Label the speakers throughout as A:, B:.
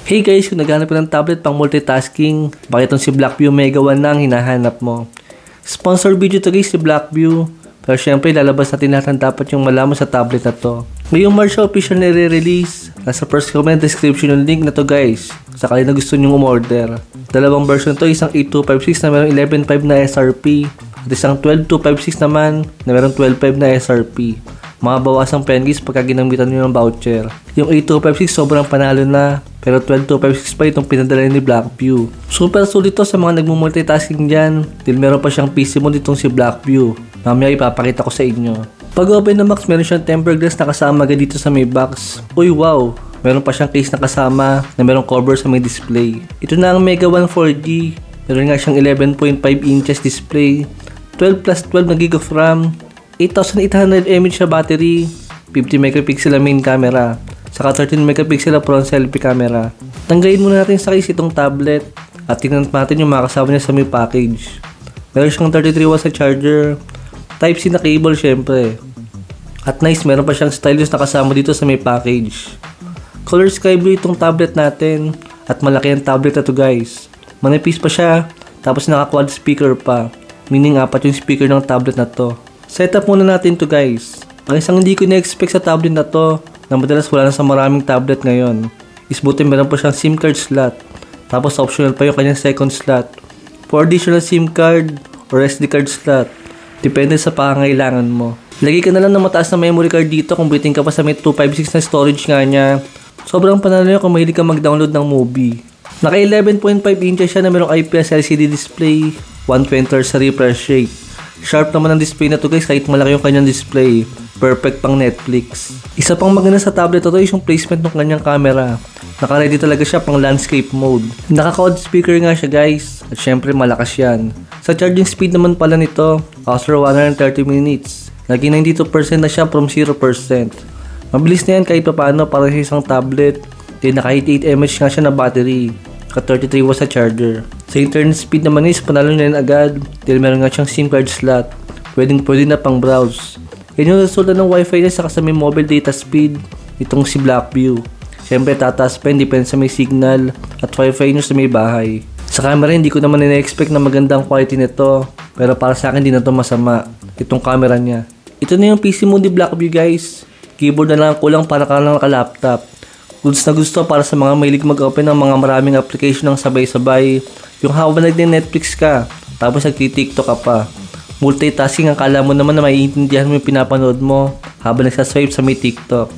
A: Hey guys, kung naghanap ka ng tablet pang multitasking, bakit itong si Blackview Mega 1 na ang hinahanap mo? Sponsor video to guys si Blackview. Pero syempre, lalabas natin lahat ng dapat yung malaman sa tablet na to. Ngayong March official na re-release. Nasa first comment description yung link na to guys. Sakali na gusto nyong umorder. Dalawang version to, isang 8256 na merong 11.5 na SRP. At isang 12256 naman na merong 12.5 na SRP. Mabawasang pengies pagka ginamitan nyo ng voucher. Yung 8256 sobrang panalo na. Pero 12256 pa itong pinadala ni Blackview. Super sulit to sa mga nagmumultitasking dyan. Dahil meron pa siyang PC mode itong si Blackview. Mamaya ipapakita ko sa inyo. Pag open na box, meron siyang tempered glass na kasama agad dito sa may box. Uy wow! Meron pa siyang case na kasama na merong cover sa may display. Ito na ang Mega 1 4G. Meron nga siyang 11.5 inches display. 12 plus 12 na gig of RAM. 8800 mAh na battery. 50 megapixel na main camera. Saka 13 megapixel na front selfie camera. Tanggalin muna natin sa case itong tablet. At tingnan natin yung mga kasama niya sa may package. Meron siyang 33 watts na charger. Type-C na cable syempre. At nice, meron pa siyang stylus na kasama dito sa may package. Color sky blue itong tablet natin. At malaki ang tablet na to guys. Manipis pa siya. Tapos naka-quad speaker pa. Meaning apat yung speaker ng tablet na to. Setup muna natin to guys. Ang isang hindi ko na-expect sa tablet na to, na madalas wala na sa maraming tablet ngayon, is buti meron pa siyang SIM card slot. Tapos optional pa yung kanyang second slot. For additional SIM card or SD card slot. Depende sa pangangailangan mo. Lagay ka na lang ng mataas na memory card dito kung bitin ka pa sa may 256 na storage nga niya. Sobrang panalo niya kung mahilig ka mag-download ng movie. Naka 11.5 inches siya na merong IPS LCD display, 120 Hz sa refresh rate. Sharp naman ang display na to guys kahit malaki yung kanyang display. Perfect pang Netflix. Isa pang maganda sa tablet na to is yung placement ng kanyang camera. Naka-ready talaga siya pang landscape mode. Naka-quad speaker nga siya guys. At syempre malakas yan. Sa charging speed naman pala nito, after 130 minutes, naging 92% na siya from 0%. Mabilis na yan kahit paano para sa isang tablet. Then naka 88 mAh nga siya na battery. Naka 33 watts sa charger. Sa internet speed naman is panalo na yan agad. Dahil meron nga siyang SIM card slot. Pwede na pang browse. Yan yung resulta ng wifi niya saka sa may mobile data speed. Itong si Blackview. Siyempre tataas pa yun, depende sa may signal at wifi nyo sa may bahay. Sa camera hindi ko naman na-expect na magandang quality nito. Pero para sa akin di na to masama. Itong camera niya. Ito na yung PC mode ni Blackview guys. Keyboard na lang kulang para ka lang naka-laptop. Goods na gusto para sa mga mahilig mag-open ng mga maraming application ng sabay-sabay. Yung habang nag-Netflix ka, tapos nag-TikTok ka pa. Multitasking ang kala mo naman na maiintindihan mo yung pinapanood mo habang nagsaswipe sa may TikTok.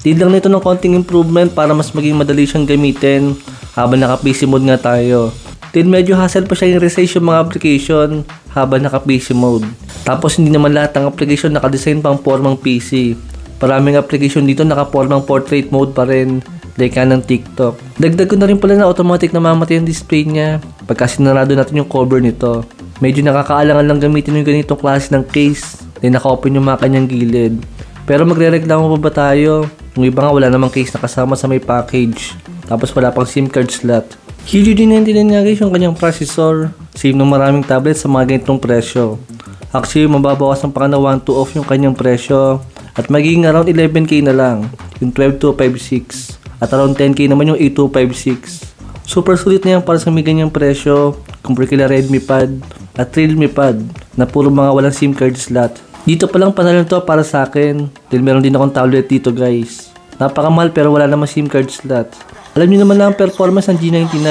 A: Need lang nito ng konting improvement para mas maging madali siyang gamitin habang naka-PC mode nga tayo. Then medyo hassle pa siya yung resize yung mga application habang naka-PC mode. Tapos hindi naman lahat ng application naka-design pang formang PC. Maraming application dito naka-formang portrait mode pa rin, like ng TikTok. Dagdag ko na rin pala na automatic na mamatay ang display niya pagka sinarado natin yung cover nito. Medyo nakakaalangan lang gamitin yung ganitong klase ng case, then naka-open yung mga kanyang gilid. Pero magre-reklamo pa ba tayo? Yung iba nga wala namang case na kasama sa may package, tapos wala pang SIM card slot. Helio G99 nga guys yung kanyang processor, same ng maraming tablet sa mga ganitong presyo. Actually mababawasan pa ka na 1-2 off yung kanyang presyo. At magiging around 11k na lang, yung 12256. At around 10k naman yung 8256. Super sulit na yan para sa may ganyang presyo, compare kila Redmi Pad at Realme Pad na puro mga walang SIM card slot. Dito palang panalo to para sa akin, dahil meron din akong tablet dito guys. Napakamahal pero wala namang SIM card slot. Alam niyo naman lang ang performance ng G99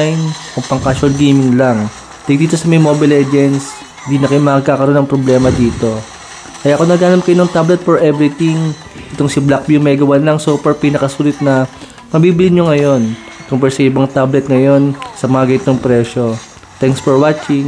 A: kung pang casual gaming lang. Dito sa may Mobile Legends, hindi na kayo magkakaroon ng problema dito. Kaya kung naghanap kayo ng tablet for everything, itong si Blackview Mega 1 lang super pinakasulit na mabibili nyo ngayon compare sa ibang tablet ngayon sa mga ganitong presyo. Thanks for watching!